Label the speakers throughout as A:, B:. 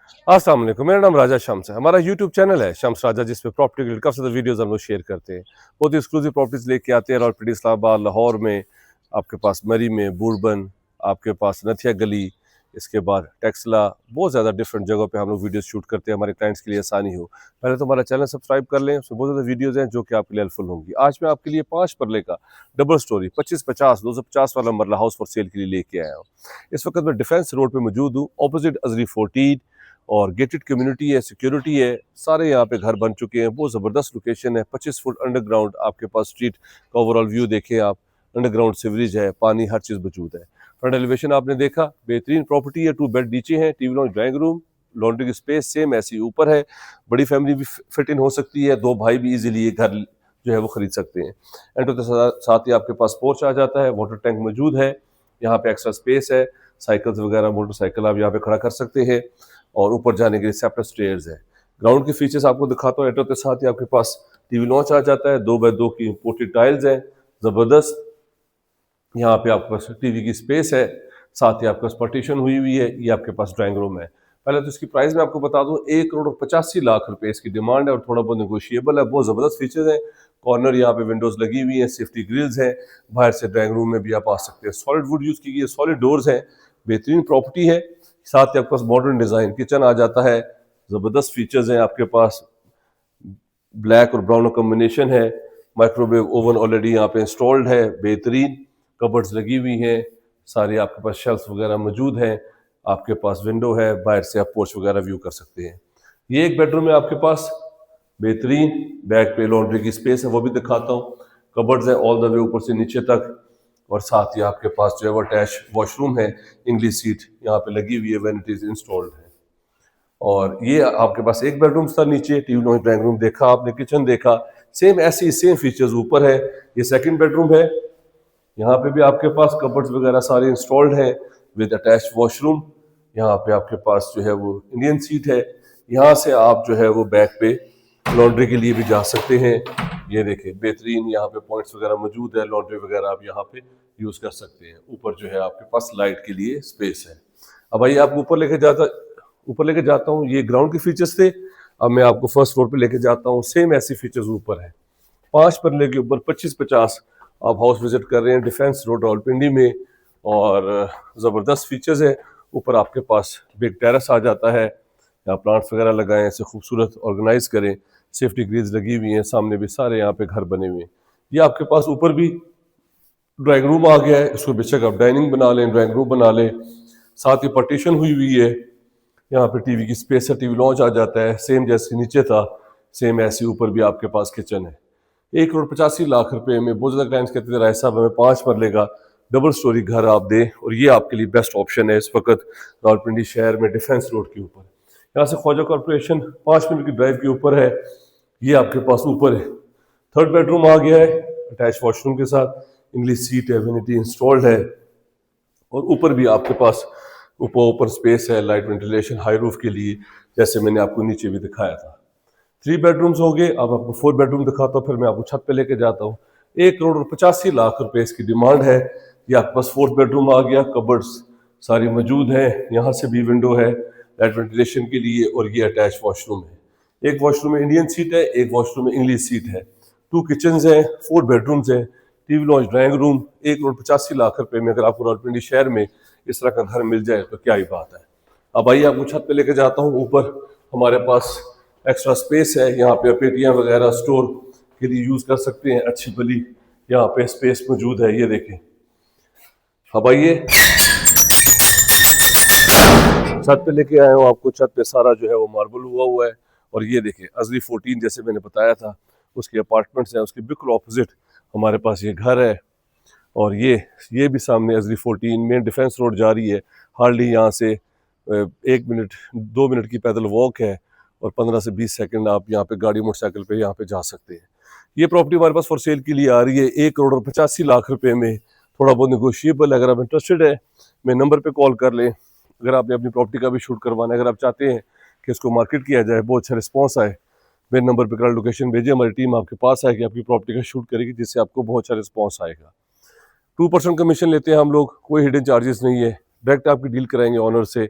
A: अस्सलाम वालेकुम। मेरा नाम राजा शम्स है। हमारा यूट्यूब चैनल है शम्स राजा, जिसपे प्रॉपर्टी के काफ़ी ज़्यादा वीडियोस हम लोग शेयर करते हैं। बहुत ही एक्सक्लूसिव प्रॉपर्टीज लेके आते हैं। रावलपिंडी, इस्लामाबाद, लाहौर में, आपके पास मरी में, बूरबन, आपके पास नथिया गली, इसके बाद टेक्सला, बहुत ज़्यादा डिफरेंट जगहों पे हम लोग वीडियोस शूट करते हैं, हमारे क्लाइंट्स के लिए आसानी हो। पहले तो हमारा चैनल सब्सक्राइब कर लें, उसमें बहुत ज़्यादा वीडियोज़ हैं जो कि आपके लिए हेल्पफुल होंगी। आज मैं आपके लिए 5 परले का डबल स्टोरी 2550 250 वाला मरला हाउस फॉर सेल के लिए लेके आया हूँ। इस वक्त मैं डिफेंस रोड पर मौजूद हूँ, अपोजिट अजरी 14, और गेटेड कम्युनिटी है, सिक्योरिटी है, सारे यहाँ पे घर बन चुके हैं। बहुत ज़बरदस्त लोकेशन है, 25 फुट अंडरग्राउंड आपके पास स्ट्रीट का ओवरऑल व्यू देखें आप, अंडरग्राउंड सीवरेज है, पानी, हर चीज़ मौजूद है। फ्रंट एलिवेशन आपने देखा, बेहतरीन प्रॉपर्टी है। 2 बेड नीचे है, TV launch, drawing room, laundry की स्पेस सेम ऐसी ऊपर है। बड़ी फैमिली भी फिट इन हो सकती है, 2 भाई भी इजीली ये घर जो है वो खरीद सकते हैं। एंटर के साथ ही आपके पास पोर्च आ जाता है, वाटर टैंक मौजूद है, यहाँ पे एक्स्ट्रा स्पेस है, साइकिल्स वगैरह, मोटरसाइकिल आप यहाँ पे खड़ा कर सकते हैं, और ऊपर जाने के लिए सेपरेट स्टेयर्स है। ग्राउंड के फीचर्स आपको दिखाता हूँ। एंटर के साथ ही आपके पास टीवी लॉन्च आ जाता है, 2 बाय 2 की इंपोर्टेड टाइल्स हैं, जबरदस्त। यहाँ पे आपके पास टीवी की स्पेस है, साथ ही आपके पास पार्टीशन हुई हुई है। ये आपके पास ड्राइंग रूम है। पहले तो इसकी प्राइस मैं आपको बता दूं, 1,85,00,000 रुपए इसकी डिमांड है, और थोड़ा बहुत नेगोशिएबल है। बहुत ज़बरदस्त फीचर्स हैं। कॉर्नर यहाँ पे विंडोज लगी हुई हैं, सेफ्टी ग्रिल्स हैं, बाहर से ड्राइंग रूम में भी आप आ सकते हैं। सॉलिड वुड यूज़ की गई है, सॉलिड डोर्स हैं, बेहतरीन प्रॉपर्टी है। साथ ही आपके पास मॉडर्न डिज़ाइन किचन आ जाता है, ज़बरदस्त फीचर्स हैं आपके पास। ब्लैक और ब्राउन कॉम्बिनेशन है, माइक्रोवेव ओवन ऑलरेडी यहाँ पे इंस्टॉल्ड है, बेहतरीन कबर्ड्स लगी हुई हैं, सारी आपके पास शेल्फ वगैरह मौजूद हैं, आपके पास विंडो है, बाहर से आप पोर्च वगैरह व्यू कर सकते हैं। ये एक बेडरूम है आपके पास, बेहतरीन। बैक पे लॉन्ड्री की स्पेस है, वो भी दिखाता हूँ। कबर्ड्स है ऑल द वे ऊपर से नीचे तक, और साथ ही आपके पास जो है वो अटैच वॉशरूम है, इंग्लिश सीट यहाँ पे लगी हुई है, वैनिटीज इंस्टॉल्ड है। और ये आपके पास एक बेडरूम था, नीचे टीवी लॉन्च, ड्राइंग रूम देखा आपने, किचन देखा, सेम ऐसी सेम फीचर्स ऊपर है। ये सेकंड बेडरूम है, यहाँ पे भी आपके पास कबर्ड्स वगैरह सारे इंस्टॉल्ड हैं विद अटैच वॉशरूम। यहाँ पे आपके पास जो है वो इंडियन सीट है, यहाँ से आप जो है वो बैक पे लॉन्ड्री के लिए भी जा सकते हैं। ये देखें, बेहतरीन यहाँ पे पॉइंट्स वगैरह मौजूद है, लॉन्ड्री वगैरह आप यहाँ पे यूज कर सकते हैं। ऊपर जो है आपके पास लाइट के लिए स्पेस है। अब आइए आपको ऊपर लेके जाता हूँ। ये ग्राउंड के फीचर्स थे, अब मैं आपको फर्स्ट फ्लोर पे लेके जाता हूँ। सेम ऐसी फीचर्स ऊपर है, 5 परले के ऊपर 2550 आप हाउस विजिट कर रहे हैं, डिफेंस रोड रावलपिंडी में, और ज़बरदस्त फीचर्स है। ऊपर आपके पास बिग टेरेस आ जाता है, यहाँ प्लांट्स वगैरह लगाएं, ऐसे खूबसूरत ऑर्गेनाइज करें, सेफ्टी ग्रिल्स लगी हुई हैं, सामने भी सारे यहाँ पे घर बने हुए हैं। ये आपके पास ऊपर भी ड्राइंग रूम आ गया है, इसको बेशक आप डाइनिंग बना लें, ड्राइंग रूम बना लें, साथ ही पार्टीशन हुई हुई है। यहाँ पे टीवी की स्पेस है, टीवी लॉन्च आ जाता है, सेम जैसे नीचे था सेम ऐसे ऊपर भी आपके पास किचन है। 1,85,00,000 रुपए में बहुत ज़्यादा क्लाइंट्स कहते थे राय साहब हमें 5 मरले का डबल स्टोरी घर आप दें, और ये आपके लिए बेस्ट ऑप्शन है इस वक्त रावलपिंडी शहर में, डिफेंस रोड के ऊपर। यहाँ से ख्वाजा कॉर्पोरेशन 5 मिनट की ड्राइव के ऊपर है। ये आपके पास ऊपर है, थर्ड बेडरूम आ गया है, अटैच वॉशरूम के साथ, इंग्लिश सीट है, वेनिटी इंस्टॉल्ड है, और ऊपर भी आपके पास ऊपर ओपन स्पेस है, लाइट वेंटिलेशन, हाई रूफ के लिए, जैसे मैंने आपको नीचे भी दिखाया था। 3 बेडरूम्स हो गए। अब आपको 4 बेडरूम दिखाता हूँ, फिर मैं आपको छत पे लेके जाता हूँ। 1,85,00,000 रुपए इसकी डिमांड है। ये आपके पास 4th बेडरूम आ गया, कबर्ड्स सारी मौजूद हैं, यहाँ से भी विंडो है लाइट वेंटिलेशन के लिए, और ये अटैच वॉशरूम है। एक वॉशरूम में इंडियन सीट है, एक वॉशरूम में इंग्लिश सीट है, 2 किचन हैं, 4 बेडरूम्स हैं, टीवी लॉन्च, ड्राइंग रूम। 1,85,00,000 रुपए में अगर आपको रावलपिंडी शहर में इस तरह का घर मिल जाए तो क्या ही बात है। अब आइए आपको छत पे लेके जाता हूँ। ऊपर हमारे पास एक्स्ट्रा स्पेस है, यहाँ पे पेटियां वगैरह स्टोर के लिए यूज कर सकते हैं, अच्छी भली यहाँ पे स्पेस मौजूद है। ये देखें, अब आइए छत पे लेके आए हूँ आपको। छत पे सारा जो है वो मार्बल हुआ हुआ है, और ये देखें अजरी 14 जैसे मैंने बताया था उसके अपार्टमेंट्स हैं, उसके बिल्कुल ऑपोजिट हमारे पास ये घर है। और ये भी सामने अजरी 14 में डिफेंस रोड जा रही है, हार्डली यहाँ से 1 मिनट 2 मिनट की पैदल वॉक है, और 15 से 20 सेकंड आप यहाँ पे गाड़ी मोटरसाइकिल पे यहाँ पे जा सकते हैं। ये प्रॉपर्टी हमारे पास फॉर सेल के लिए आ रही है 1,85,00,000 रुपए में, थोड़ा बहुत नेगोशिएबल। अगर आप इंटरेस्टेड है, मैं नंबर पे कॉल कर लें। अगर आपने अपनी प्रॉपर्टी का भी शूट करवाना है, अगर आप चाहते हैं कि इसको मार्केट किया जाए, बहुत अच्छा रिस्पॉन्स आए, मेरे नंबर पर कल लोकेशन भेजिए, हमारी टीम आपके पास आएगी, आपकी प्रॉपर्टी का शूट करेगी, जिससे आपको बहुत अच्छा रिस्पॉन्स आएगा। 2% कमीशन लेते हैं हम लोग, कोई हिडन चार्जेस नहीं है, डायरेक्ट आपकी डील कराएंगे ऑनर से,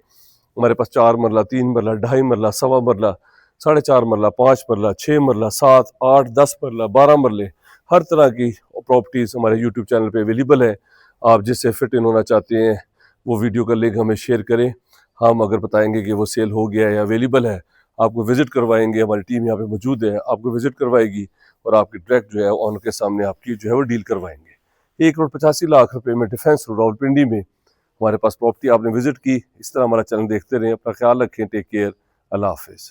A: हमारे पास 4 मरला, 3 मरला, 2.5 मरला, सवा मरला, 4.5 मरला, 5 मरला, 6 मरला, 7, 8, 10 मरला, 12 मरले, हर तरह की प्रॉपर्टीज़ हमारे यूट्यूब चैनल पे अवेलेबल है। आप जिससे फिट इन होना चाहते हैं वो वीडियो का लिंक हमें शेयर करें। हम अगर बताएंगे कि वो सेल हो गया है या अवेलेबल है, आपको विज़िट करवाएंगे। हमारी टीम यहाँ पे मौजूद है, आपको विज़िट करवाएगी और आपकी डायरेक्ट जो है ऑनर के सामने आपकी जो है वो डील करवाएंगे। 1,85,00,000 रुपये में डिफेंस रोड रावलपिंडी में हमारे पास प्रॉपर्टी। आपने विजिट की। इस तरह हमारा चैनल देखते रहें। अपना ख्याल रखें। Take care. अल्लाह हाफिज़।